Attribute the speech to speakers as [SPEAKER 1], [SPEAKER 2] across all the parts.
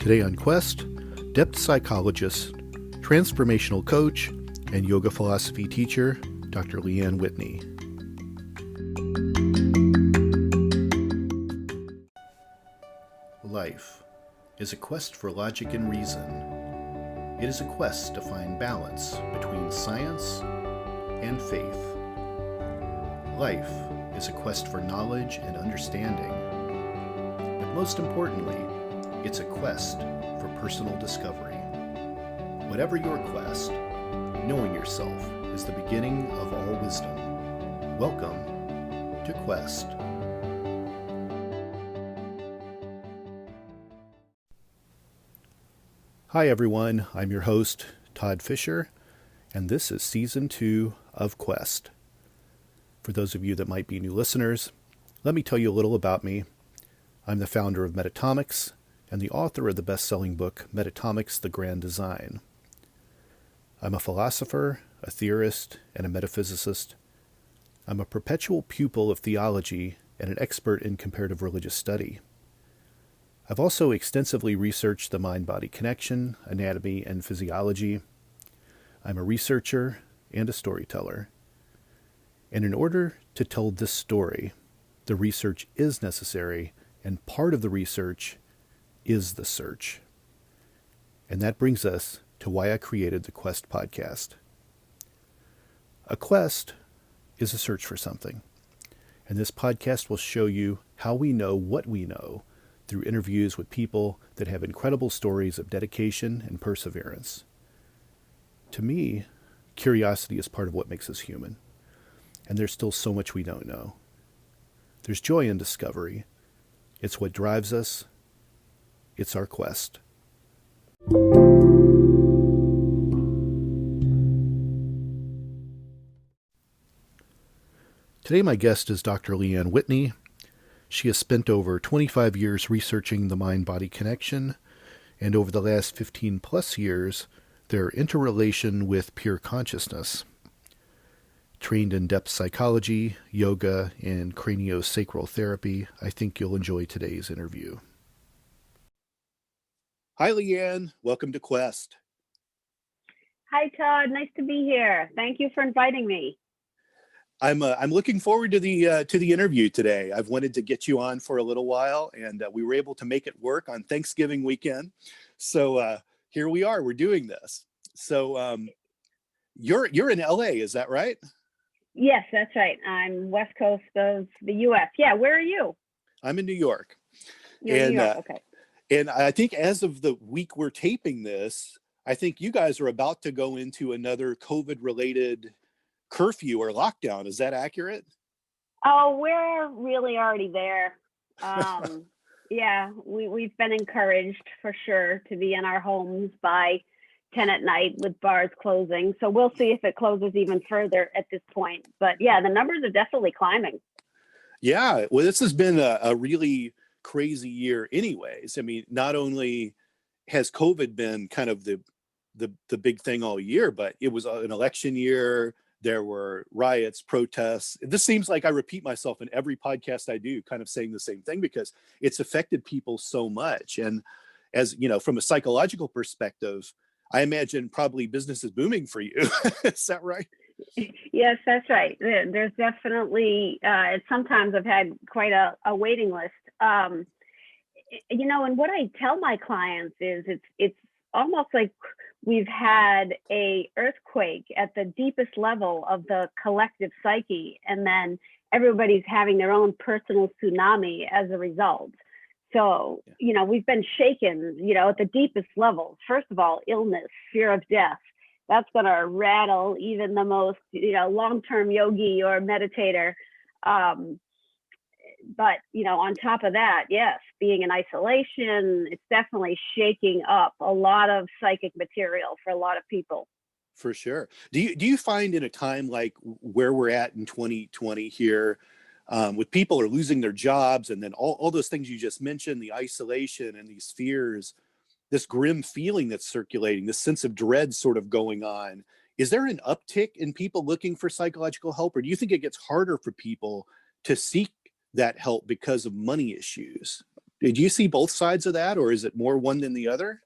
[SPEAKER 1] Today on Quest, depth psychologist, transformational coach, and yoga philosophy teacher, Dr. Leanne Whitney. Life is a quest for logic and reason. It is a quest to find balance between science and faith. Life is a quest for knowledge and understanding. But most importantly, it's a quest for personal discovery. Whatever your quest, knowing yourself is the beginning of all wisdom. Welcome to Quest. Hi everyone, I'm your host, Todd Fischer, and this is Season 2 of Quest. For those of you that might be new listeners, let me tell you a little about me. I'm the founder of Metatomics and the author of the best-selling book, Metatomics, The Grand Design. I'm a philosopher, a theorist, and a metaphysicist. I'm a perpetual pupil of theology and an expert in comparative religious study. I've also extensively researched the mind-body connection, anatomy, and physiology. I'm a researcher and a storyteller. And in order to tell this story, the research is necessary, and part of the research is the search. And that brings us to why I created the Quest podcast. A quest is a search for something, and this podcast will show you how we know what we know through interviews with people that have incredible stories of dedication and perseverance. To me, curiosity is part of what makes us human, and there's still so much we don't know. There's joy in discovery. It's what drives us. It's our quest. Today my guest is Dr. Leanne Whitney. She has spent over 25 years researching the mind-body connection, and over the last 15 plus years, their interrelation with pure consciousness. Trained in depth psychology, yoga, and craniosacral therapy, I think you'll enjoy today's interview. Hi, Leanne. Welcome to Quest.
[SPEAKER 2] Hi, Todd. Nice to be here. Thank you for inviting me.
[SPEAKER 1] I'm looking forward to the interview today. I've wanted to get you on for a little while, and we were able to make it work on Thanksgiving weekend. So here we are. We're doing this. So you're in LA, is that right?
[SPEAKER 2] Yes, that's right. I'm west coast of the U.S. Yeah, where are you?
[SPEAKER 1] I'm in New York.
[SPEAKER 2] You're in New York. Okay.
[SPEAKER 1] And I think as of the week we're taping this, I think you guys are about to go into another COVID-related curfew or lockdown. Is that accurate?
[SPEAKER 2] Oh, we're really already there. Yeah, we've been encouraged for sure to be in our homes by 10 at night with bars closing. So we'll see if it closes even further at this point. But yeah, the numbers are definitely climbing.
[SPEAKER 1] Yeah, well, this has been a really crazy year anyways. I mean, not only has COVID been kind of the big thing all year, but it was an election year. There were riots, protests. This seems like I repeat myself in every podcast I do, kind of saying the same thing because it's affected people so much. And as you know, from a psychological perspective, I imagine probably business is booming for you. Is that right?
[SPEAKER 2] Yes, that's right. There's definitely, sometimes I've had quite a waiting list. And what I tell my clients is it's almost like we've had a earthquake at the deepest level of the collective psyche, and then everybody's having their own personal tsunami as a result. So, we've been shaken, at the deepest levels. First of all, illness, fear of death. That's going to rattle even the most, long-term yogi or meditator. But, on top of that, yes, being in isolation, it's definitely shaking up a lot of psychic material for a lot of people.
[SPEAKER 1] For sure. Do you find in a time like where we're at in 2020 here, with people are losing their jobs and then all those things you just mentioned, the isolation and these fears, this grim feeling that's circulating, this sense of dread sort of going on, is there an uptick in people looking for psychological help, or do you think it gets harder for people to seek that help because of money issues? Did you see both sides of that, or is it more one than the other?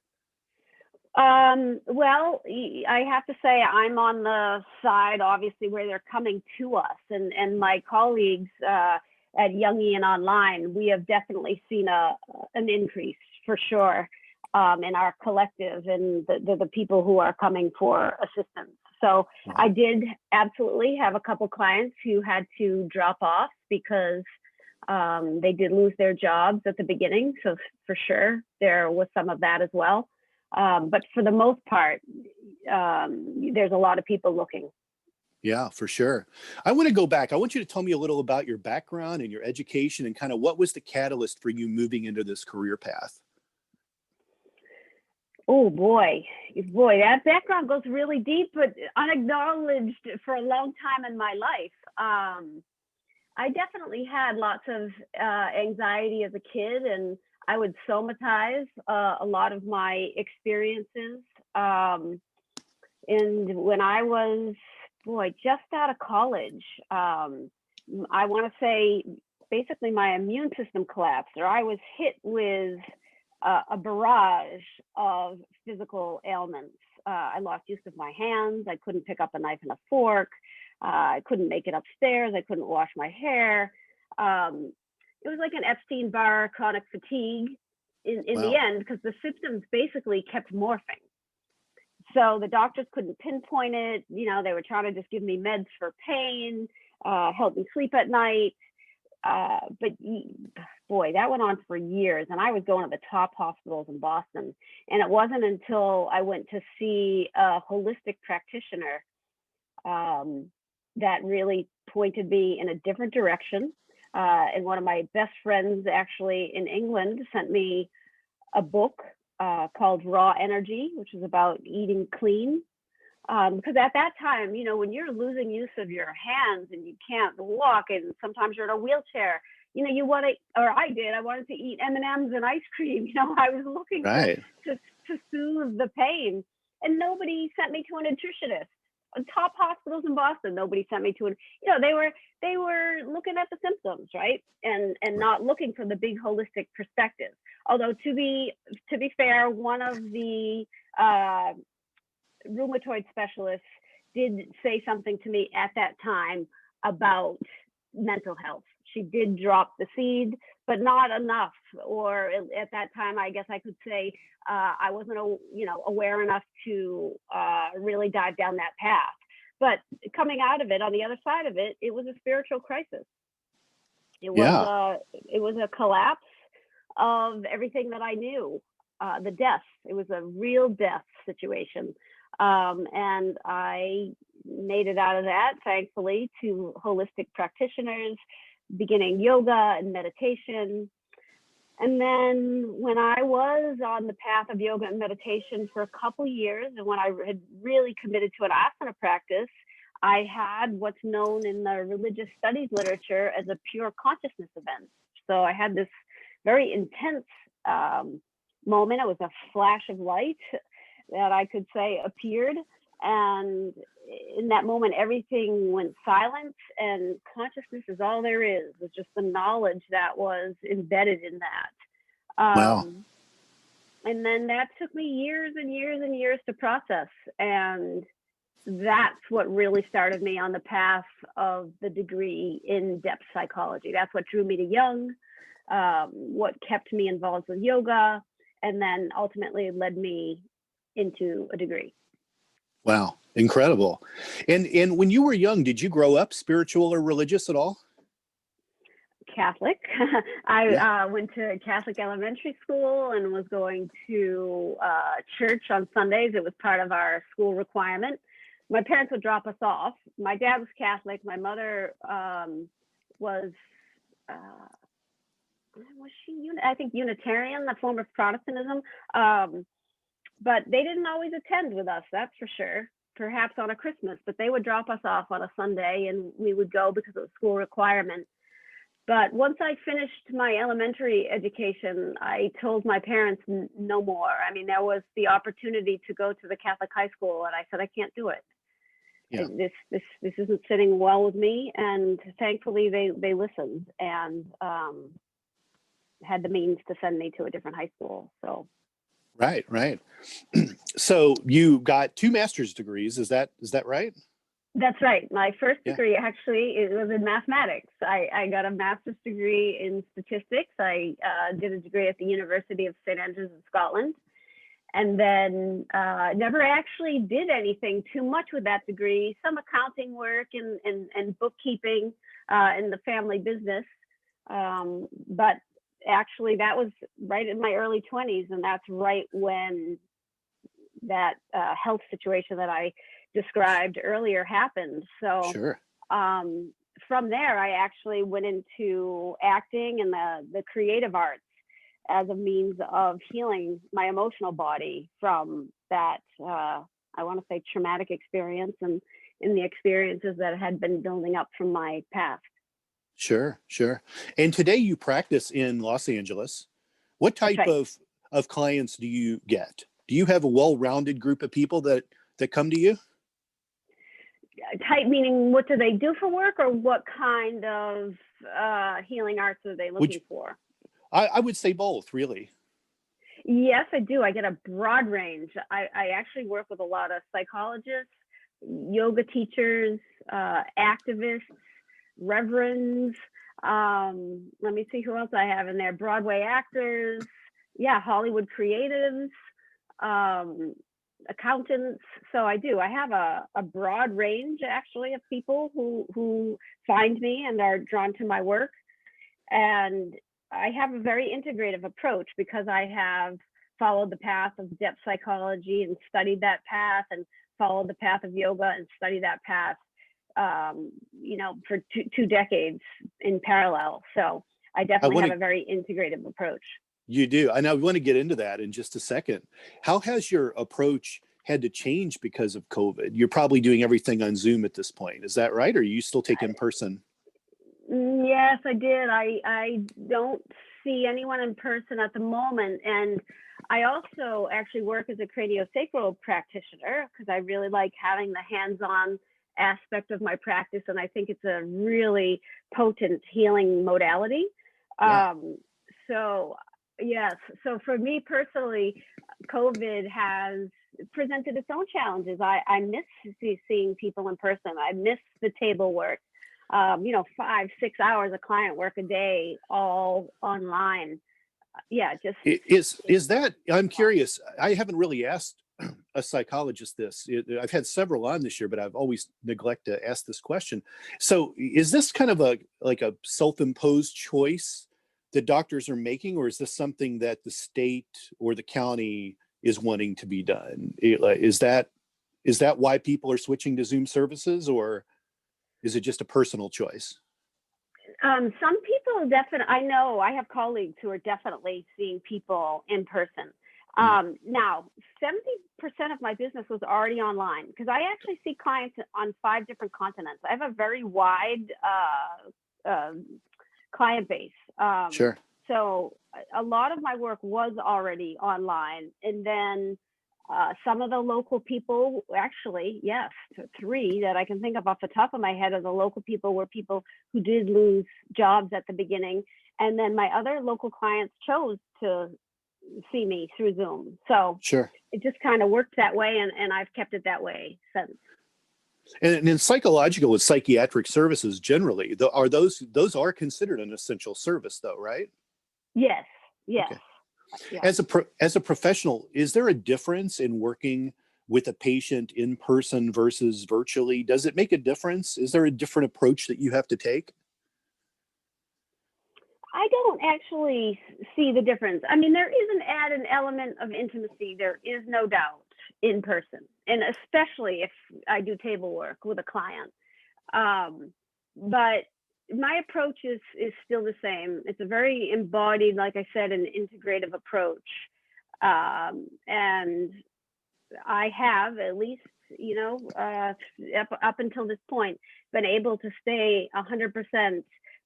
[SPEAKER 2] Well, I have to say I'm on the side, obviously, where they're coming to us, and my colleagues at Jungian Online, we have definitely seen an increase for sure in our collective and the people who are coming for assistance. So I did absolutely have a couple clients who had to drop off because they did lose their jobs at the beginning. So for sure, there was some of that as well. But for the most part, there's a lot of people looking.
[SPEAKER 1] Yeah, for sure. I want to go back. I want you to tell me a little about your background and your education and kind of what was the catalyst for you moving into this career path?
[SPEAKER 2] Oh boy, that background goes really deep, but unacknowledged for a long time in my life. I definitely had lots of anxiety as a kid, and I would somatize a lot of my experiences. And when I was, just out of college, I want to say basically my immune system collapsed, or I was hit with a barrage of physical ailments. I lost use of my hands. I couldn't pick up a knife and a fork. I couldn't make it upstairs. I couldn't wash my hair. It was like an Epstein-Barr chronic fatigue in the end, because the symptoms basically kept morphing. So the doctors couldn't pinpoint it. You know, they were trying to just give me meds for pain, help me sleep at night. But boy, that went on for years. And I was going to the top hospitals in Boston. And it wasn't until I went to see a holistic practitioner that really pointed me in a different direction. And one of my best friends actually in England sent me a book called Raw Energy, which is about eating clean. Because at that time, you know, when you're losing use of your hands and you can't walk, and sometimes you're in a wheelchair, you know, you want to, or I did, I wanted to eat M&Ms and ice cream. You know, I was looking to soothe the pain, and nobody sent me to a nutritionist. Top hospitals in Boston, nobody sent me to it. You know, they were looking at the symptoms, right, and not looking for the big holistic perspective. Although to be fair, one of the rheumatoid specialists did say something to me at that time about mental health. She did drop the seed, but not enough. Or at that time, I guess I could say I wasn't, aware enough to really dive down that path. But coming out of it, on the other side of it, it was a spiritual crisis. It was a collapse of everything that I knew. The death. It was a real death situation. And I made it out of that, thankfully, to holistic practitioners, beginning yoga and meditation. And then when I was on the path of yoga and meditation for a couple years, and when I had really committed to an asana practice, I had what's known in the religious studies literature as a pure consciousness event. So I had this very intense moment. It was a flash of light that I could say appeared. And in that moment, everything went silent, and consciousness is all there is. It's just the knowledge that was embedded in that. And then that took me years and years and years to process. And that's what really started me on the path of the degree in depth psychology. That's what drew me to Jung, what kept me involved with yoga, and then ultimately led me into a degree.
[SPEAKER 1] Wow, incredible. And when you were young, did you grow up spiritual or religious at all?
[SPEAKER 2] Catholic. I went to Catholic elementary school and was going to church on Sundays. It was part of our school requirement. My parents would drop us off. My dad was Catholic. My mother was she? I think Unitarian, a form of Protestantism. But they didn't always attend with us, that's for sure. Perhaps on a Christmas, but they would drop us off on a Sunday and we would go because it was school requirement. But once I finished my elementary education, I told my parents no more. I mean, there was the opportunity to go to the Catholic high school, and I said, I can't do it. Yeah. This isn't sitting well with me. And thankfully they listened. And had the means to send me to a different high school. So.
[SPEAKER 1] Right, right. So you got 2 master's degrees. Is that right?
[SPEAKER 2] That's right. My first
[SPEAKER 1] Yeah.
[SPEAKER 2] degree actually it was in mathematics. I got a master's degree in statistics. I did a degree at the University of St. Andrews in Scotland, and then never actually did anything too much with that degree. Some accounting work and bookkeeping in the family business, but actually that was right in my early 20s, and that's right when that health situation that I described earlier happened. So
[SPEAKER 1] Sure.
[SPEAKER 2] from there, I actually went into acting and the creative arts as a means of healing my emotional body from that, I want to say, traumatic experience and in the experiences that had been building up from my past.
[SPEAKER 1] Sure, sure. And today you practice in Los Angeles. What type
[SPEAKER 2] right.
[SPEAKER 1] of clients do you get? Do you have a well-rounded group of people that come to you?
[SPEAKER 2] Type meaning what do they do for work, or what kind of healing arts are they looking for?
[SPEAKER 1] I would say both, really.
[SPEAKER 2] Yes, I do. I get a broad range. I actually work with a lot of psychologists, yoga teachers, activists, reverends. Let me see who else I have in there. Broadway actors, yeah, Hollywood creatives, accountants. So I do. I have a broad range actually of people who find me and are drawn to my work. And I have a very integrative approach because I have followed the path of depth psychology and studied that path, and followed the path of yoga and studied that path, for two decades in parallel. So I definitely have a very integrative approach.
[SPEAKER 1] You do. And I want to get into that in just a second. How has your approach had to change because of COVID? You're probably doing everything on Zoom at this point. Is that right? Or you still take in person?
[SPEAKER 2] Yes, I did. I don't see anyone in person at the moment. And I also actually work as a craniosacral practitioner because I really like having the hands-on aspect of my practice. And I think it's a really potent healing modality.
[SPEAKER 1] Yeah.
[SPEAKER 2] Yes. So for me personally, COVID has presented its own challenges. I miss seeing people in person. I miss the table work. 5-6 hours of client work a day, all online. Yeah, just
[SPEAKER 1] is that, I'm curious. I haven't really asked a psychologist this. I've had several on this year, but I've always neglected to ask this question. So is this kind of a self-imposed choice that doctors are making, or is this something that the state or the county is wanting to be done? Is that why people are switching to Zoom services, or is it just a personal choice?
[SPEAKER 2] Some people definitely, I know I have colleagues who are definitely seeing people in person. Now, 70% of my business was already online because I actually see clients on 5 different continents. I have a very wide client base.
[SPEAKER 1] Sure.
[SPEAKER 2] So a lot of my work was already online. And then some of the local people, actually, yes, 3 that I can think of off the top of my head of the local people were people who did lose jobs at the beginning. And then my other local clients chose to see me through Zoom. So
[SPEAKER 1] sure,
[SPEAKER 2] it just kind of worked that way. And I've kept it that way since.
[SPEAKER 1] And in psychological and psychiatric services generally, those are considered an essential service, though, right?
[SPEAKER 2] Yes.
[SPEAKER 1] Okay.
[SPEAKER 2] Yeah.
[SPEAKER 1] As a professional, is there a difference in working with a patient in person versus virtually? Does it make a difference? Is there a different approach that you have to take?
[SPEAKER 2] I don't actually see the difference. I mean, there is an element of intimacy. There is no doubt in person, and especially if I do table work with a client. But my approach is still the same. It's a very embodied, like I said, an integrative approach. And I have at least, up until this point, been able to stay 100%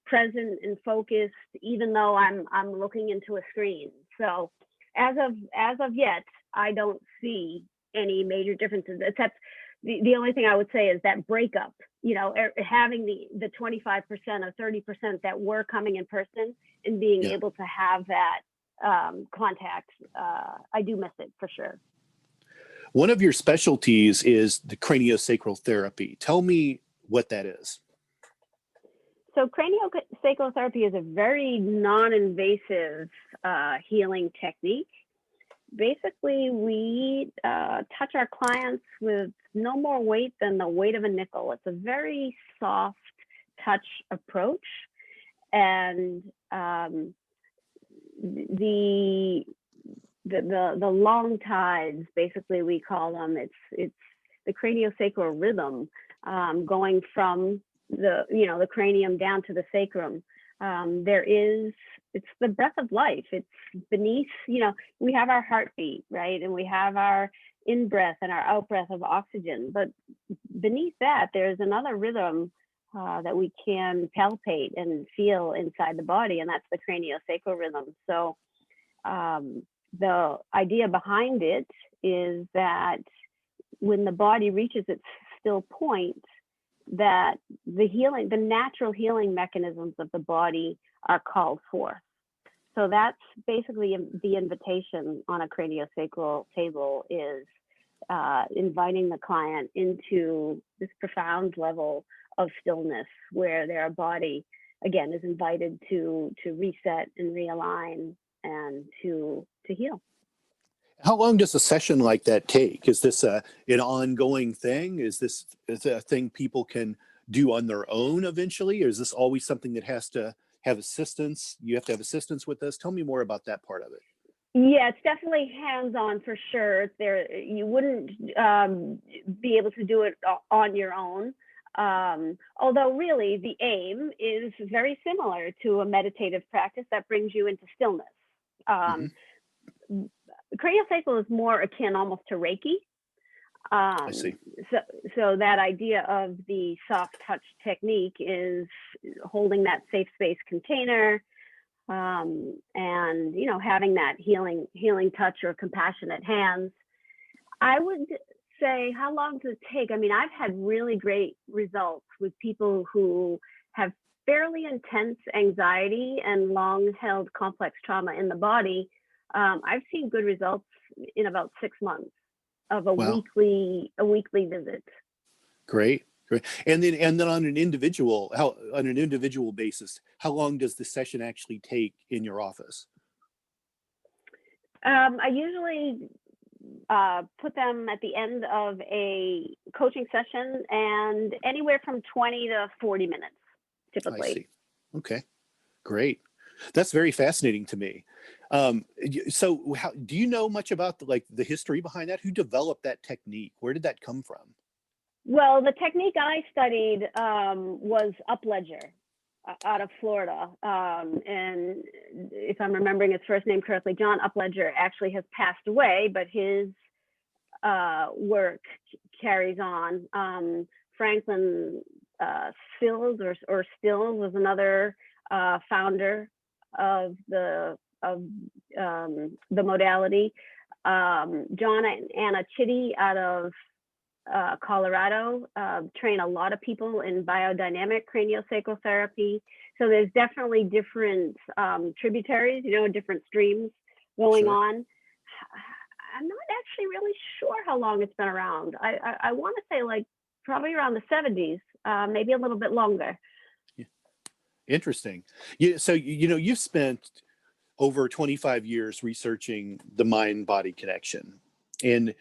[SPEAKER 2] present and focused, even though I'm looking into a screen. So as of yet, I don't see any major differences, except the only thing I would say is that breakup, having the 25% or 30% that were coming in person and being
[SPEAKER 1] Yeah.
[SPEAKER 2] able to have that contact. I do miss it for sure.
[SPEAKER 1] One of your specialties is the craniosacral therapy. Tell me what that is.
[SPEAKER 2] So craniosacral therapy is a very non-invasive healing technique. Basically, we touch our clients with no more weight than the weight of a nickel. It's a very soft touch approach, and the long tides, basically we call them. It's the craniosacral rhythm, going from the cranium down to the sacrum. It's the breath of life. It's beneath, we have our heartbeat, right? And we have our in-breath and our out-breath of oxygen. But beneath that, there's another rhythm that we can palpate and feel inside the body, and that's the craniosacral rhythm. So the idea behind it is that when the body reaches its still point, that the natural healing mechanisms of the body are called forth. So that's basically the invitation on a craniosacral table, is inviting the client into this profound level of stillness where their body, again, is invited to reset and realign and to heal.
[SPEAKER 1] How long does a session like that take? Is this an ongoing thing? Is this a thing people can do on their own eventually? Or is this always something that has to have assistance? You have to have assistance with this? Tell me more about that part of it.
[SPEAKER 2] Yeah, it's definitely hands-on for sure. You wouldn't be able to do it on your own. Although really the aim is very similar to a meditative practice that brings you into stillness. Craniosacral is more akin almost to Reiki.
[SPEAKER 1] I see.
[SPEAKER 2] So that idea of the soft touch technique is holding that safe space container, and having that healing touch or compassionate hands. I would say, how long does it take? I mean, I've had really great results with people who have fairly intense anxiety and long-held complex trauma in the body. I've seen good results in about 6 months of a weekly visit.
[SPEAKER 1] Great. And then on an individual basis, how long does the session actually take in your office?
[SPEAKER 2] I usually put them at the end of a coaching session, and anywhere from 20 to 40 minutes, typically.
[SPEAKER 1] I see. Okay, great. That's very fascinating to me. So do you know much about the history behind that? Who developed that technique? Where did that come from?
[SPEAKER 2] Well, the technique I studied was Upledger out of Florida. And if I'm remembering his first name correctly, John Upledger actually has passed away, but his work carries on. Franklin Stills or Stills was another founder of the modality. John and Anna Chitty out of Colorado train a lot of people in biodynamic craniosacral therapy. So there's definitely different tributaries, different streams going on. I'm not actually really sure how long it's been around. I want to say probably around the 70s, maybe a little bit longer.
[SPEAKER 1] Yeah. Interesting. Yeah. So, you've spent over 25 years researching the mind-body connection, and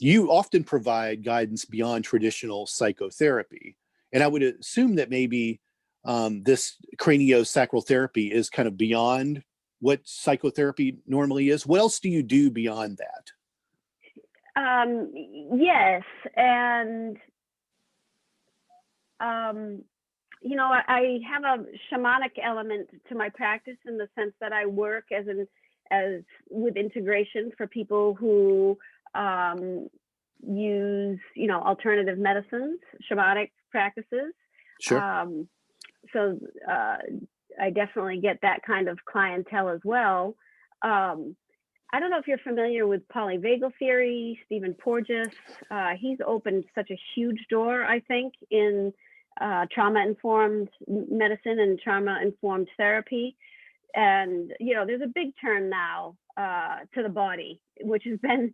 [SPEAKER 1] you often provide guidance beyond traditional psychotherapy. And I would assume that maybe this craniosacral therapy is kind of beyond what psychotherapy normally is. What else do you do beyond that?
[SPEAKER 2] Yes. And, I have a shamanic element to my practice in the sense that I work as with integration for people who use, alternative medicines, shamanic practices.
[SPEAKER 1] Sure.
[SPEAKER 2] So I definitely get that kind of clientele as well. I don't know if you're familiar with polyvagal theory, Stephen Porges. He's opened such a huge door, I think, in trauma-informed medicine and trauma-informed therapy. And, there's a big turn now to the body, which has been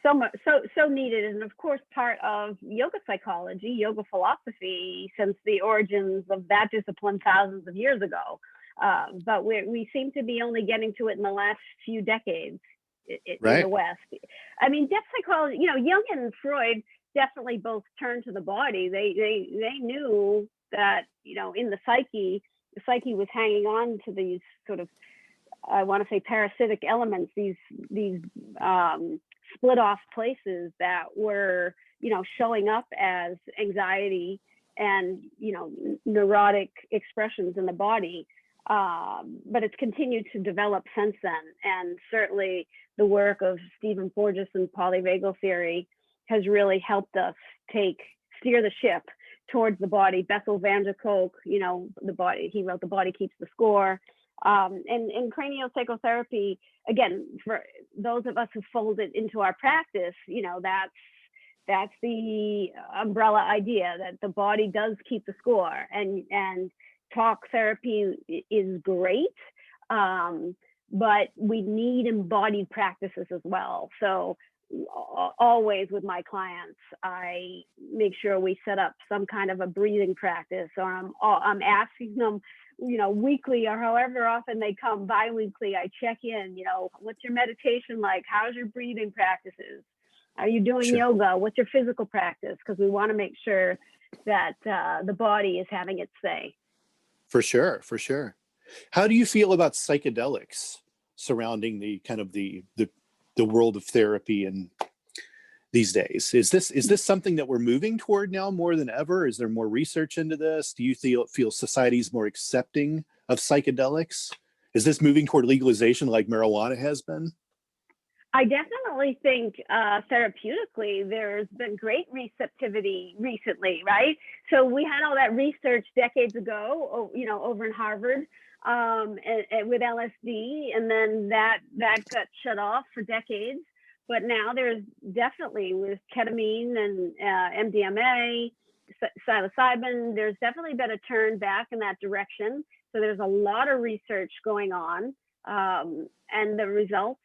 [SPEAKER 2] so needed, and of course part of yoga psychology, yoga philosophy, since the origins of that discipline thousands of years ago. But we seem to be only getting to it in the last few decades
[SPEAKER 1] Right.
[SPEAKER 2] in the West. I mean, depth psychology, Jung and Freud definitely both turned to the body. They knew that, in the psyche was hanging on to these sort of, I want to say, parasitic elements, these split off places that were, showing up as anxiety and, neurotic expressions in the body. But it's continued to develop since then. And certainly the work of Stephen Porges and polyvagal theory has really helped us steer the ship towards the body. Bessel van der Kolk, the body, he wrote The Body Keeps the Score. And in craniopsychotherapy, again, for those of us who fold it into our practice, that's the umbrella idea that the body does keep the score, and talk therapy is great, but we need embodied practices as well. So always with my clients, I make sure we set up some kind of a breathing practice, or I'm asking them, weekly or however often they come, bi-weekly, I check in, what's your meditation like? How's your breathing practices? Are you doing
[SPEAKER 1] Sure.
[SPEAKER 2] yoga? What's your physical practice? Because we want to make sure that the body is having its say.
[SPEAKER 1] For sure. How do you feel about psychedelics surrounding the kind of the world of therapy and these days? Is this something that we're moving toward now more than ever? Is there more research into this? Do you feel society's more accepting of psychedelics? Is this moving toward legalization like marijuana has been?
[SPEAKER 2] I definitely think therapeutically there's been great receptivity recently, right? So we had all that research decades ago, over in Harvard and with LSD, and then that got shut off for decades. But now there's definitely, with ketamine and MDMA, psilocybin, there's definitely been a turn back in that direction. So there's a lot of research going on, and the results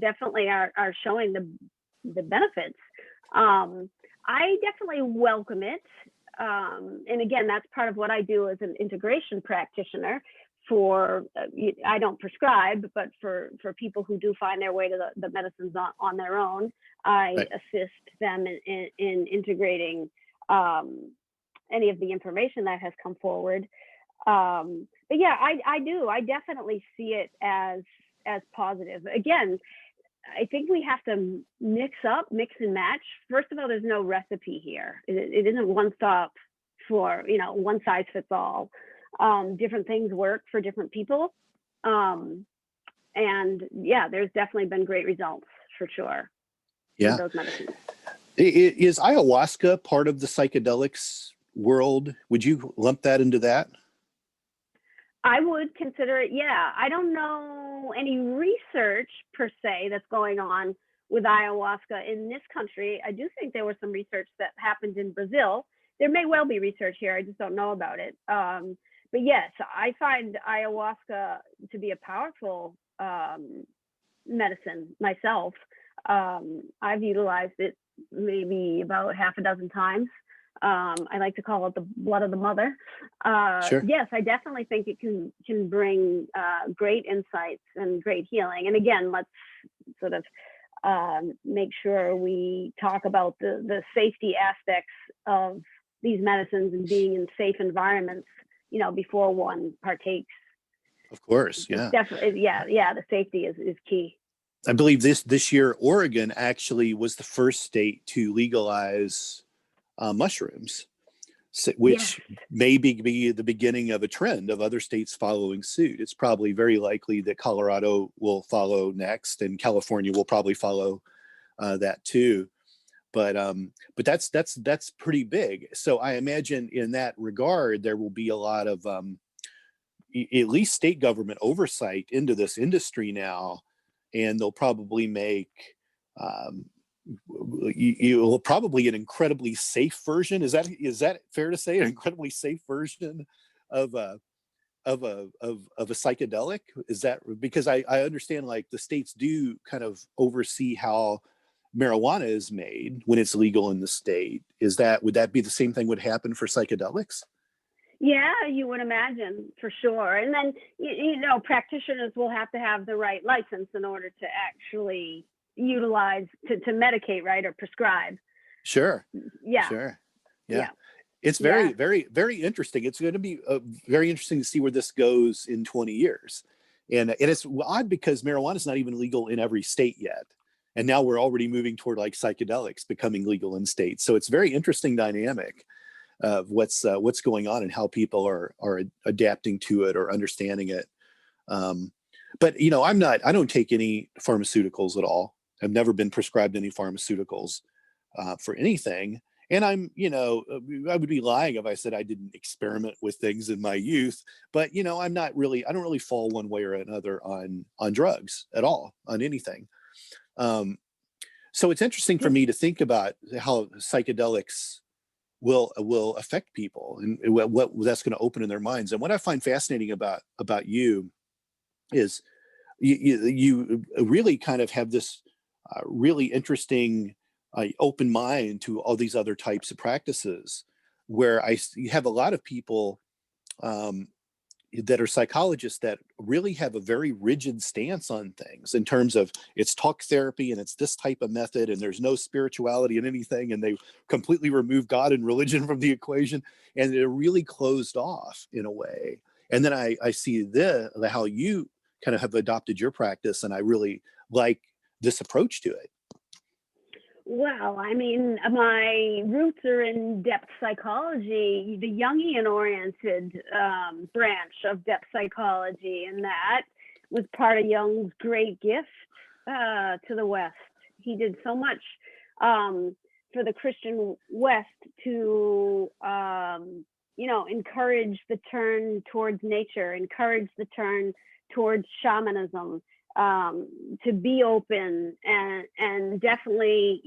[SPEAKER 2] definitely are showing the benefits. I definitely welcome it. And again, that's part of what I do as an integration practitioner. I don't prescribe, but for people who do find their way to the medicines on their own, I
[SPEAKER 1] Right.
[SPEAKER 2] assist them in integrating any of the information that has come forward. But yeah, I do. I definitely see it as positive. Again, I think we have to mix and match. First of all, there's no recipe here. It isn't one stop for, one size fits all. Different things work for different people. And yeah, there's definitely been great results for sure.
[SPEAKER 1] Yeah.
[SPEAKER 2] With those medicines.
[SPEAKER 1] Is ayahuasca part of the psychedelics world? Would you lump that into that?
[SPEAKER 2] I would consider it, yeah. I don't know any research per se that's going on with ayahuasca in this country. I do think there was some research that happened in Brazil. There may well be research here, I just don't know about it. But yes, I find ayahuasca to be a powerful medicine myself. I've utilized it maybe about half a dozen times. I like to call it the blood of the mother.
[SPEAKER 1] Sure.
[SPEAKER 2] Yes, I definitely think it can bring great insights and great healing. And again, let's sort of make sure we talk about the safety aspects of these medicines and being in safe environments, before one partakes.
[SPEAKER 1] Of course, yeah.
[SPEAKER 2] Definitely, yeah. The safety is key.
[SPEAKER 1] I believe this year, Oregon actually was the first state to legalize mushrooms, which may be the beginning of a trend of other states following suit. It's probably very likely that Colorado will follow next, and California will probably follow that too. But that's pretty big. So I imagine in that regard, there will be a lot of at least state government oversight into this industry now. and they'll probably make you will probably an incredibly safe version. Is that fair to say? An incredibly safe version of a psychedelic? Is that because I understand like the states do kind of oversee how marijuana is made when it's legal in the state. Would that be the same thing would happen for psychedelics?
[SPEAKER 2] Yeah, you would imagine, for sure. And then, practitioners will have to have the right license in order to actually utilize, to medicate, right, or prescribe.
[SPEAKER 1] Sure.
[SPEAKER 2] Yeah.
[SPEAKER 1] Sure. Yeah. It's very, very, very interesting. It's going to be very interesting to see where this goes in 20 years. And it's odd because marijuana is not even legal in every state yet. And now we're already moving toward like psychedelics becoming legal in states. So it's very interesting dynamic of what's going on and how people are adapting to it or understanding it. But I don't take any pharmaceuticals at all. I've never been prescribed any pharmaceuticals for anything. And I would be lying if I said I didn't experiment with things in my youth, but I don't really fall one way or another on drugs at all, on anything. So it's interesting for me to think about how psychedelics will affect people and what that's going to open in their minds. And what I find fascinating about you is you really kind of have this really interesting open mind to all these other types of practices, where you have a lot of people that are psychologists that really have a very rigid stance on things in terms of it's talk therapy and it's this type of method and there's no spirituality in anything, and they completely remove God and religion from the equation, and they're really closed off in a way. And then I see how you kind of have adopted your practice, and I really like this approach to it.
[SPEAKER 2] Well, I mean, my roots are in depth psychology, the Jungian-oriented branch of depth psychology, and that was part of Jung's great gift to the West. He did so much for the Christian West to, encourage the turn towards nature, encourage the turn towards shamanism, to be open and definitely,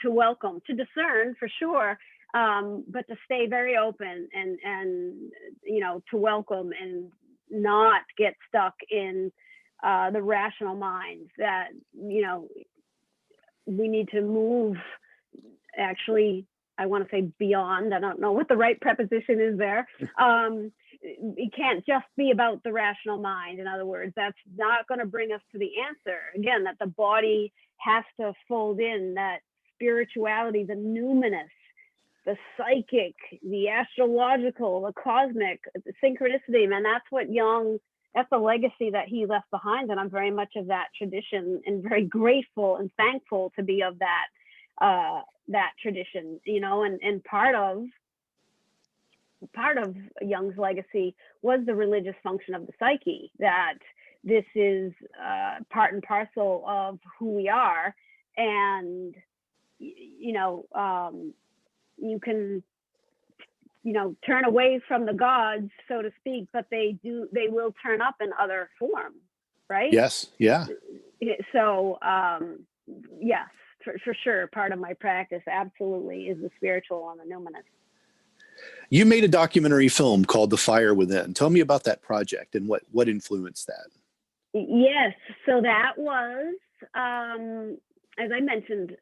[SPEAKER 2] to welcome, to discern for sure, but to stay very open and to welcome and not get stuck in the rational mind that, we need to move, actually, I want to say beyond, I don't know what the right preposition is there. It can't just be about the rational mind. In other words, that's not going to bring us to the answer. Again, that the body has to fold in that spirituality, the numinous, the psychic, the astrological, the cosmic, the synchronicity, man. That's what Jung, that's the legacy that he left behind. And I'm very much of that tradition and very grateful and thankful to be of that tradition, and part of Jung's legacy was the religious function of the psyche, that this is part and parcel of who we are. And, you can, turn away from the gods, so to speak, but they will turn up in other forms, right?
[SPEAKER 1] Yes. Yeah.
[SPEAKER 2] So, yes, for sure. Part of my practice absolutely is the spiritual and the numinous.
[SPEAKER 1] You made a documentary film called The Fire Within. Tell me about that project and what influenced that.
[SPEAKER 2] Yes. So that was, as I mentioned,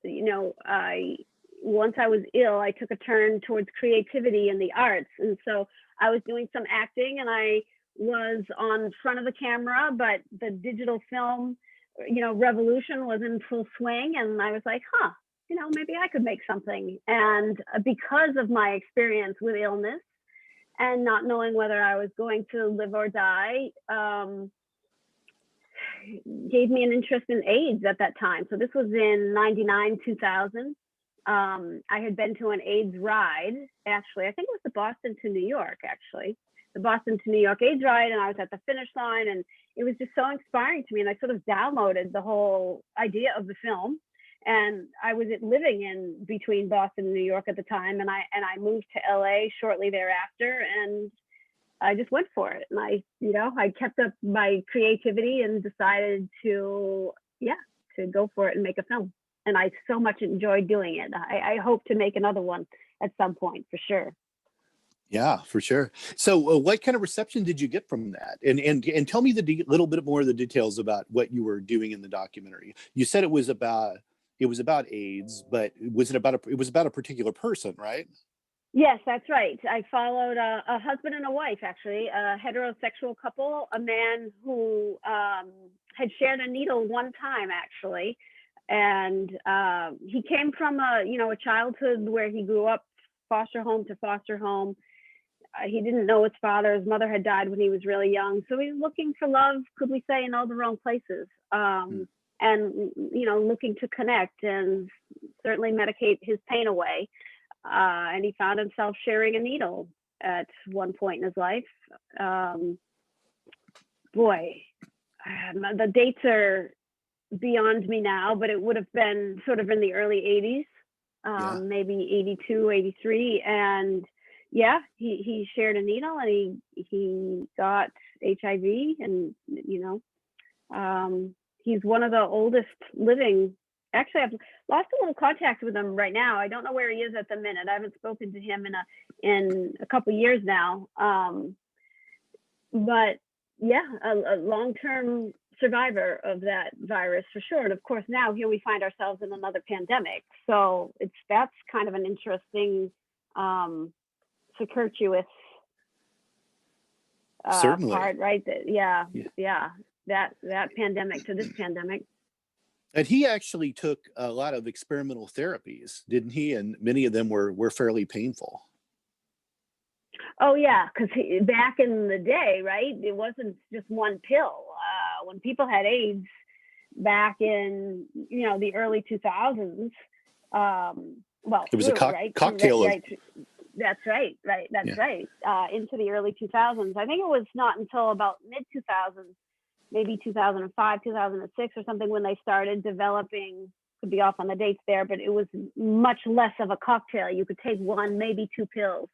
[SPEAKER 2] once I was ill, I took a turn towards creativity and the arts. And so I was doing some acting and I was on front of the camera, but the digital film, revolution was in full swing. And I was like, maybe I could make something. And because of my experience with illness and not knowing whether I was going to live or die, gave me an interest in AIDS at that time. So this was in 99, 2000. I had been to an AIDS ride, actually. I think it was the Boston to New York, actually. The Boston to New York AIDS ride, and I was at the finish line, and it was just so inspiring to me. And I sort of downloaded the whole idea of the film. And I was living in between Boston and New York at the time, and I moved to LA shortly thereafter, and I just went for it. And I kept up my creativity and decided to, to go for it and make a film. And I so much enjoyed doing it. I hope to make another one at some point, for sure.
[SPEAKER 1] Yeah, for sure. So what kind of reception did you get from that? And tell me little bit more of the details about what you were doing in the documentary. You said it was about AIDS, but it was about a particular person, right?
[SPEAKER 2] Yes, that's right. I followed a husband and a wife, actually, a heterosexual couple, a man who had shared a needle one time, actually. And he came from a childhood where he grew up foster home to foster home. He didn't know his father. His mother had died when he was really young. So he was looking for love, could we say, in all the wrong places. And, looking to connect and certainly medicate his pain away. And he found himself sharing a needle at one point in his life. The dates are beyond me now, but it would have been sort of in the early 80s, maybe 82, 83. And he shared a needle and he got HIV, and he's one of the oldest living. Actually, I've lost a little contact with him right now. I don't know where he is at the minute. I haven't spoken to him in a couple of years now. But a long-term survivor of that virus for sure. And of course, now here we find ourselves in another pandemic. So that's kind of an interesting, circuitous part, right? That pandemic to this pandemic.
[SPEAKER 1] And he actually took a lot of experimental therapies, didn't he? And many of them were fairly painful.
[SPEAKER 2] Oh yeah, because back in the day, right, it wasn't just one pill. When people had AIDS back in the early 2000s,
[SPEAKER 1] it was a cocktail.
[SPEAKER 2] That's right. Into the early 2000s. I think it was not until about mid 2000s, maybe 2005, 2006 or something, when they started developing, could be off on the dates there, but it was much less of a cocktail. You could take one, maybe two pills.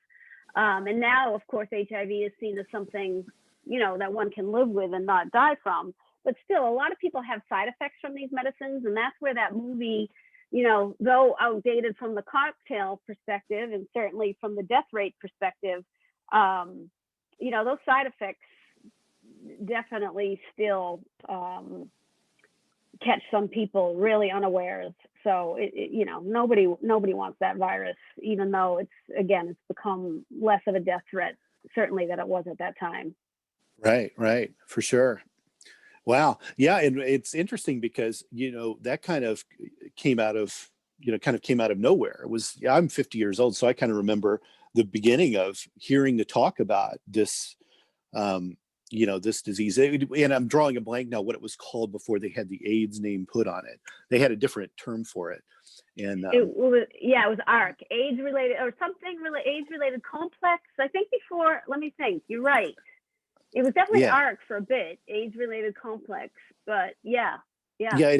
[SPEAKER 2] And now, of course, HIV is seen as something, that one can live with and not die from. But still, a lot of people have side effects from these medicines. And that's where that movie, though outdated from the cocktail perspective and certainly from the death rate perspective, those side effects definitely still catch some people really unawares. So nobody wants that virus, even though it's become less of a death threat, certainly, than it was at that time.
[SPEAKER 1] Right, for sure. Wow. Yeah, and it's interesting because that kind of came out of nowhere. I'm 50 years old, so I kind of remember the beginning of hearing the talk about this this disease. And I'm drawing a blank now what it was called before they had the AIDS name put on it. They had a different term for it. And
[SPEAKER 2] it was ARC, AIDS related or something related, AIDS related complex. I think before, let me think, you're right. It was definitely ARC for a bit, AIDS related complex, but it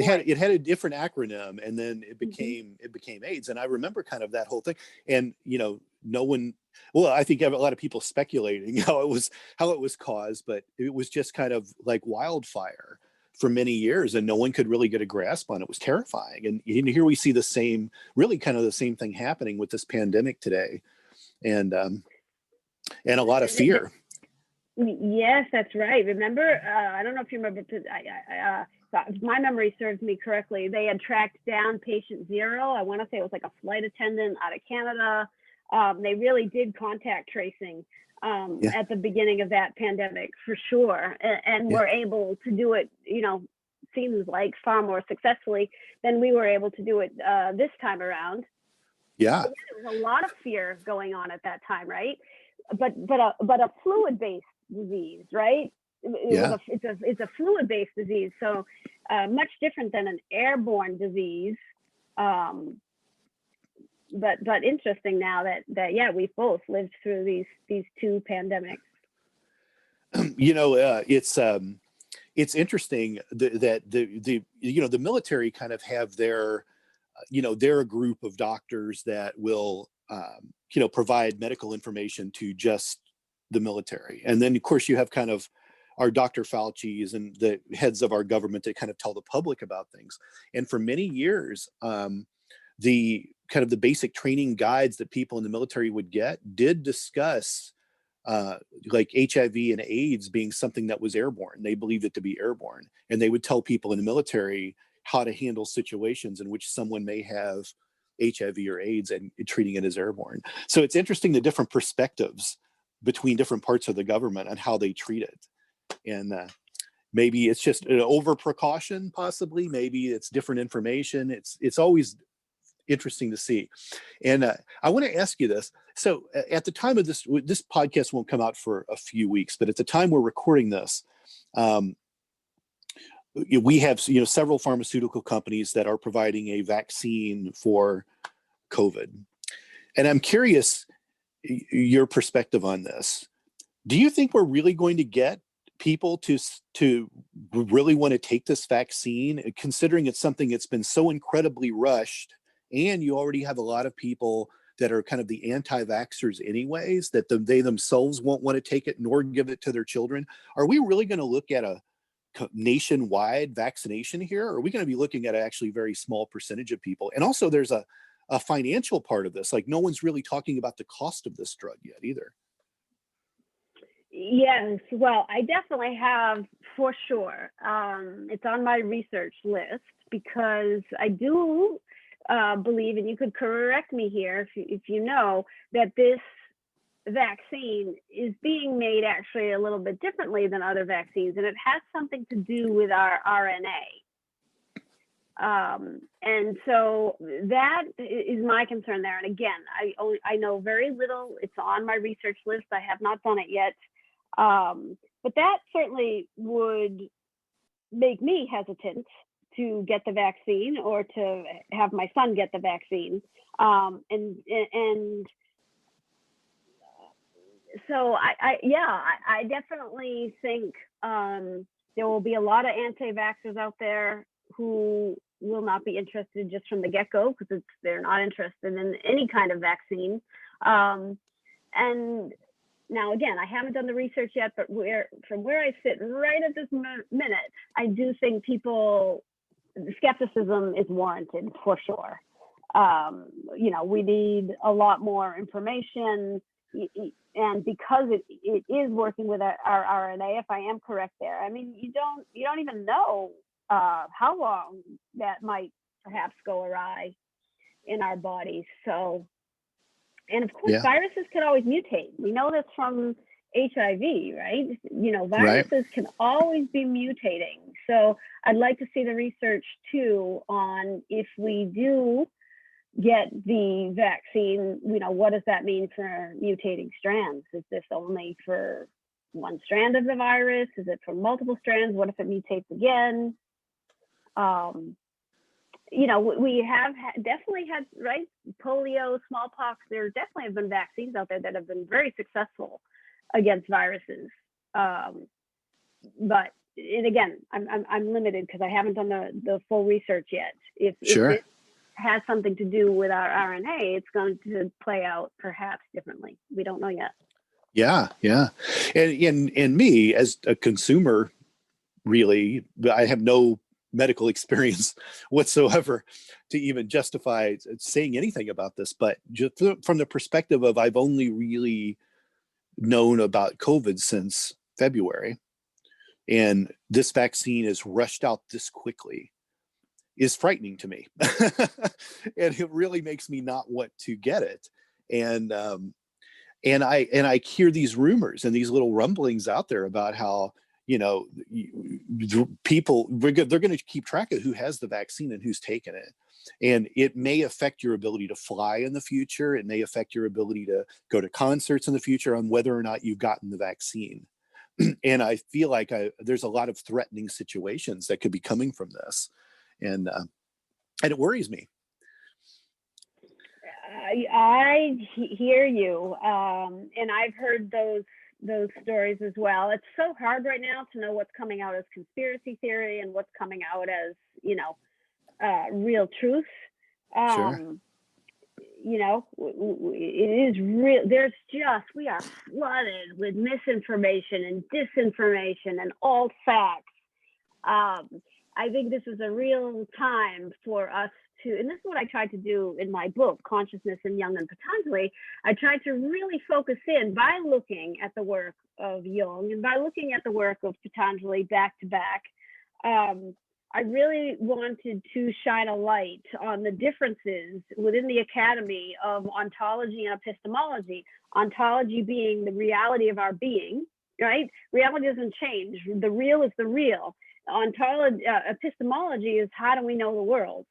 [SPEAKER 2] had a different acronym, and then it became AIDS. And I remember kind of that whole thing. And no one, I think a lot of people speculating how it was caused, but it was just kind of like wildfire for many years, and no one could really get a grasp on it. It was terrifying. And here we see the same thing happening with this pandemic today, and a lot of fear. Yes, that's right. Remember, I don't know if you remember, if my memory serves me correctly, they had tracked down patient zero. I want to say it was like a flight attendant out of Canada. They really did contact tracing at the beginning of that pandemic, for sure. And were able to do it, seems like far more successfully than we were able to do it this time around.
[SPEAKER 1] Yeah.
[SPEAKER 2] So, there was a lot of fear going on at that time, right? But a fluid-based disease, right? It's a fluid-based disease, so much different than an airborne disease. But interesting now that we've both lived through these two pandemics.
[SPEAKER 1] It's interesting that the military kind of have their group of doctors that will provide medical information to just the military, and then of course you have kind of our Dr. Fauci's and the heads of our government that kind of tell the public about things. And for many years, the kind of the basic training guides that people in the military would get did discuss like HIV and AIDS being something that was airborne. They believed it to be airborne. And they would tell people in the military how to handle situations in which someone may have HIV or AIDS and treating it as airborne. So it's interesting the different perspectives between different parts of the government and how they treat it. And maybe it's just an over precaution, possibly. Maybe it's different information. It's always interesting to see. And I want to ask you this. So at the time of this podcast won't come out for a few weeks, but at the time we're recording this, we have several pharmaceutical companies that are providing a vaccine for COVID. And I'm curious your perspective on this. Do you think we're really going to get people to really want to take this vaccine, considering it's something that's been so incredibly rushed, and you already have a lot of people that are kind of the anti-vaxxers anyways, that they themselves won't want to take it nor give it to their children? Are we really going to look at a nationwide vaccination here? Or are we going to be looking at actually a very small percentage of people? And also there's a financial part of this. Like, no one's really talking about the cost of this drug yet either.
[SPEAKER 2] Yes, well, I definitely have, for sure. It's on my research list because I do believe, and you could correct me here if you know, that this vaccine is being made actually a little bit differently than other vaccines, and it has something to do with our RNA. And so that is my concern there. And again, I know very little. It's on my research list. I have not done it yet. But that certainly would make me hesitant to get the vaccine or to have my son get the vaccine. And so I definitely think there will be a lot of anti-vaxxers out there who will not be interested just from the get-go, because they're not interested in any kind of vaccine. And now, again, I haven't done the research yet, but from where I sit right at this minute, I do think skepticism is warranted for sure. We need a lot more information, and because it is working with our RNA, if I am correct there, I mean, you don't even know how long that might perhaps go awry in our bodies. So, and of course, viruses can always mutate. We know this from HIV, right? Viruses can always be mutating. So I'd like to see the research too on, if we do get the vaccine, what does that mean for mutating strands? Is this only for one strand of the virus? Is it for multiple strands? What if it mutates again? We have definitely had, right, polio, smallpox. There definitely have been vaccines out there that have been very successful against viruses. But, and again, I'm limited because I haven't done the full research yet. If it has something to do with our RNA, it's going to play out perhaps differently. We don't know yet.
[SPEAKER 1] Yeah. And me as a consumer, really, I have no medical experience whatsoever to even justify saying anything about this. But just from the perspective of, I've only really known about COVID since February, and this vaccine is rushed out this quickly, is frightening to me. And it really makes me not want to get it. And I hear these rumors and these little rumblings out there about how, people, they're going to keep track of who has the vaccine and who's taken it. And it may affect your ability to fly in the future. It may affect your ability to go to concerts in the future on whether or not you've gotten the vaccine. And I feel like there's a lot of threatening situations that could be coming from this. And it worries me.
[SPEAKER 2] I hear you. And I've heard those stories as well. It's so hard right now to know what's coming out as conspiracy theory and what's coming out as, real truth.
[SPEAKER 1] Sure.
[SPEAKER 2] it is real. We are flooded with misinformation and disinformation and alt facts. I think this is a real time for us to, and this is what I tried to do in my book, Consciousness in Jung and Patanjali. I tried to really focus in by looking at the work of Jung and by looking at the work of Patanjali back to back. I really wanted to shine a light on the differences within the academy of ontology and epistemology. Ontology being the reality of our being, right? Reality doesn't change. The real is the real. Ontology, epistemology is how do we know the world?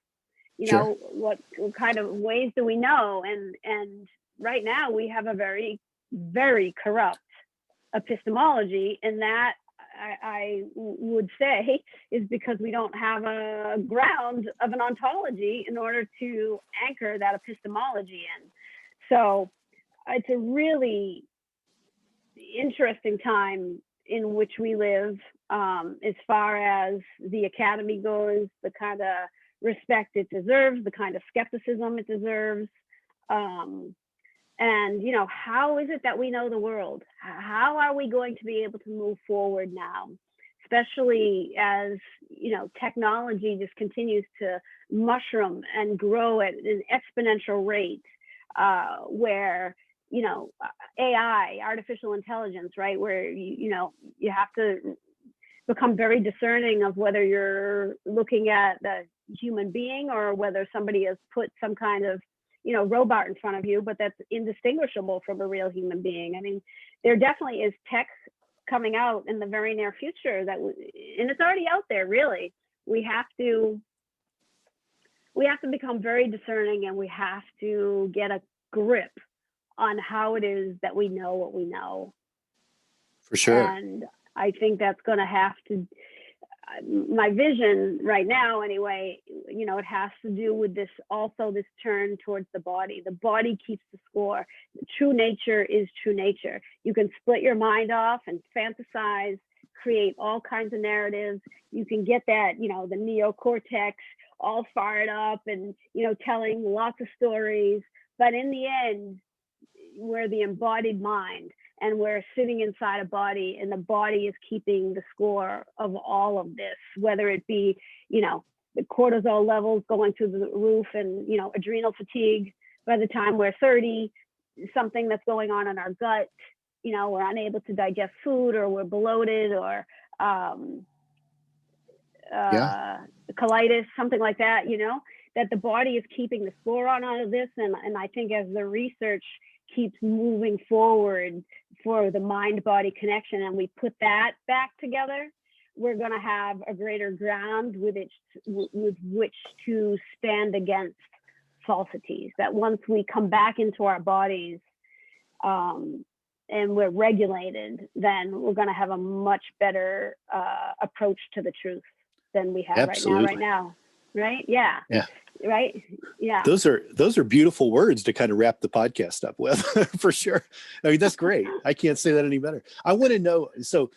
[SPEAKER 1] Sure.
[SPEAKER 2] What kind of ways do we know? And right now we have a very, very corrupt epistemology, and that I would say is because we don't have a ground of an ontology in order to anchor that epistemology in. So it's a really interesting time in which we live, as far as the academy goes, the kind of respect it deserves, the kind of skepticism it deserves. And, how is it that we know the world? How are we going to be able to move forward now? Especially as, technology just continues to mushroom and grow at an exponential rate, where, AI, artificial intelligence, right? Where, you have to become very discerning of whether you're looking at the human being or whether somebody has put some kind of robot in front of you, but that's indistinguishable from a real human being. I mean, there definitely is tech coming out in the very near future and it's already out there, really. We have to become very discerning, and we have to get a grip on how it is that we know what we know.
[SPEAKER 1] For sure.
[SPEAKER 2] And I think that's going to have to, my vision right now anyway, it has to do with this turn towards the body. The body keeps the score. True nature is true nature. You can split your mind off and fantasize, create all kinds of narratives. You can get that, the neocortex all fired up and, telling lots of stories. But in the end, we're the embodied mind, and we're sitting inside a body, and the body is keeping the score of all of this, whether it be, the cortisol levels going through the roof and, adrenal fatigue by the time we're 30, something that's going on in our gut, we're unable to digest food, or we're bloated, or colitis, something like that, that the body is keeping the score on all of this. And I think as the research keeps moving forward for the mind-body connection, and we put that back together, we're going to have a greater ground with which to stand against falsities. That once we come back into our bodies, and we're regulated, then we're going to have a much better approach to the truth than we have right now. Right? Yeah.
[SPEAKER 1] Yeah.
[SPEAKER 2] Right. Yeah.
[SPEAKER 1] Those are beautiful words to kind of wrap the podcast up with. For sure. I mean, that's great. I can't say that any better. I want to know, so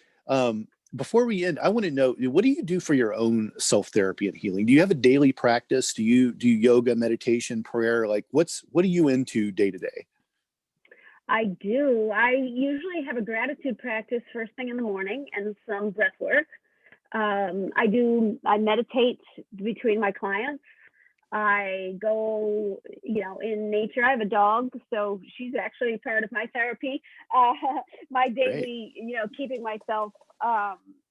[SPEAKER 1] before we end, I want to know, what do you do for your own self-therapy and healing? Do you have a daily practice? Do you do yoga, meditation, prayer? Like what are you into day to day?
[SPEAKER 2] I do. I usually have a gratitude practice first thing in the morning and some breath work. I meditate between my clients. I go, in nature. I have a dog, so she's actually part of my therapy. My daily, keeping myself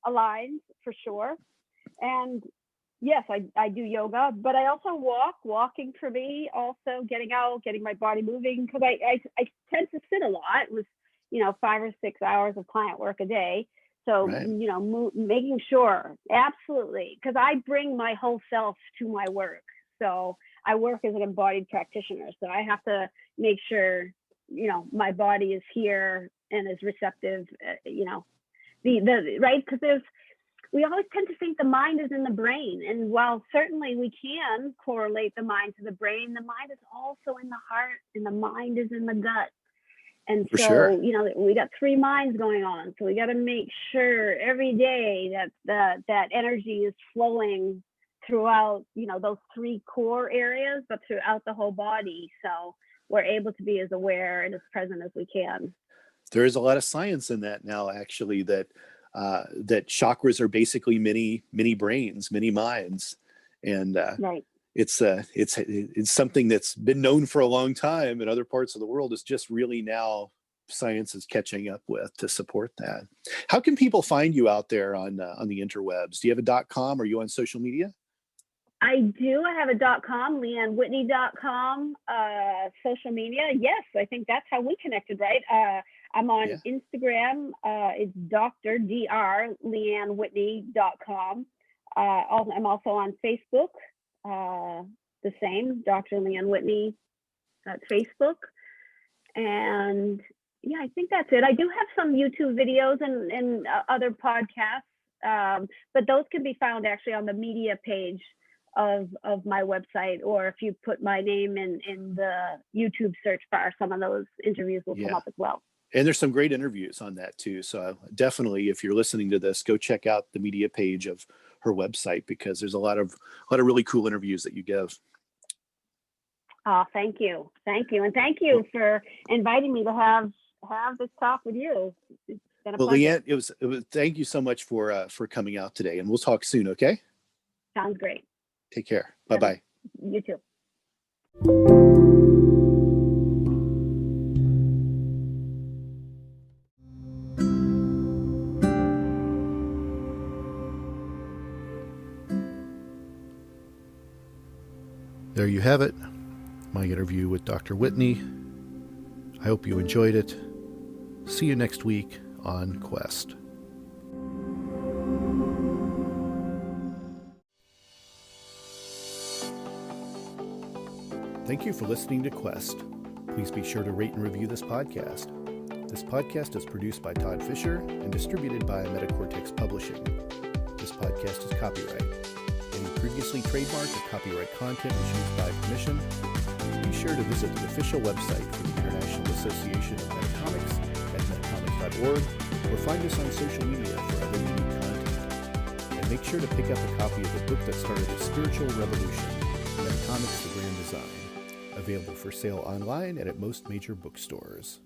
[SPEAKER 2] aligned, for sure. And yes, I do yoga, but I also walking for me, also getting out, getting my body moving, because I tend to sit a lot with, 5 or 6 hours of client work a day. So,
[SPEAKER 1] right.
[SPEAKER 2] Making sure, absolutely, because I bring my whole self to my work. So I work as an embodied practitioner. So I have to make sure, my body is here and is receptive, right? Because we always tend to think the mind is in the brain. And while certainly we can correlate the mind to the brain, the mind is also in the heart, and the mind is in the gut. And
[SPEAKER 1] For
[SPEAKER 2] so,
[SPEAKER 1] sure.
[SPEAKER 2] We got 3 minds going on. So we got to make sure every day that energy is flowing throughout, those 3 core areas, but throughout the whole body. So we're able to be as aware and as present as we can.
[SPEAKER 1] There is a lot of science in that now, actually, that chakras are basically mini brains, mini minds, and
[SPEAKER 2] Right.
[SPEAKER 1] it's something that's been known for a long time in other parts of the world. It's just really now science is catching up with to support that. How can people find you out there on the interwebs? Do you have a .com? Are you on social media?
[SPEAKER 2] I do. I have a .com, LeanneWhitney.com, social media. Yes, I think that's how we connected, right? I'm on Instagram. It's Dr. LeanneWhitney.com. I'm also on Facebook, the same, Dr. Leanne Whitney at Facebook. And yeah, I think that's it. I do have some YouTube videos and other podcasts, but those can be found actually on the media page of my website, or if you put my name in the YouTube search bar, some of those interviews will come up as well.
[SPEAKER 1] And there's some great interviews on that too. So definitely, if you're listening to this, go check out the media page of her website, because there's a lot of really cool interviews that you give.
[SPEAKER 2] Oh, thank you. And thank you for inviting me to have this talk with you. It's been a pleasure.
[SPEAKER 1] Leanne, it was thank you so much for coming out today, and we'll talk soon. Okay.
[SPEAKER 2] Sounds great.
[SPEAKER 1] Take care. Bye-bye.
[SPEAKER 2] You too.
[SPEAKER 1] There you have it, my interview with Dr. Whitney. I hope you enjoyed it. See you next week on Quest. Thank you for listening to Quest. Please be sure to rate and review this podcast. This podcast is produced by Todd Fischer and distributed by Metacortex Publishing. This podcast is copyright. Any previously trademarked or copyright content is used by permission. Be sure to visit the official website for the International Association of Metacomics at metacomics.org, or find us on social media for other unique content. And make sure to pick up a copy of the book that started a spiritual revolution, Metacomics: The Grand Design, available for sale online and at most major bookstores.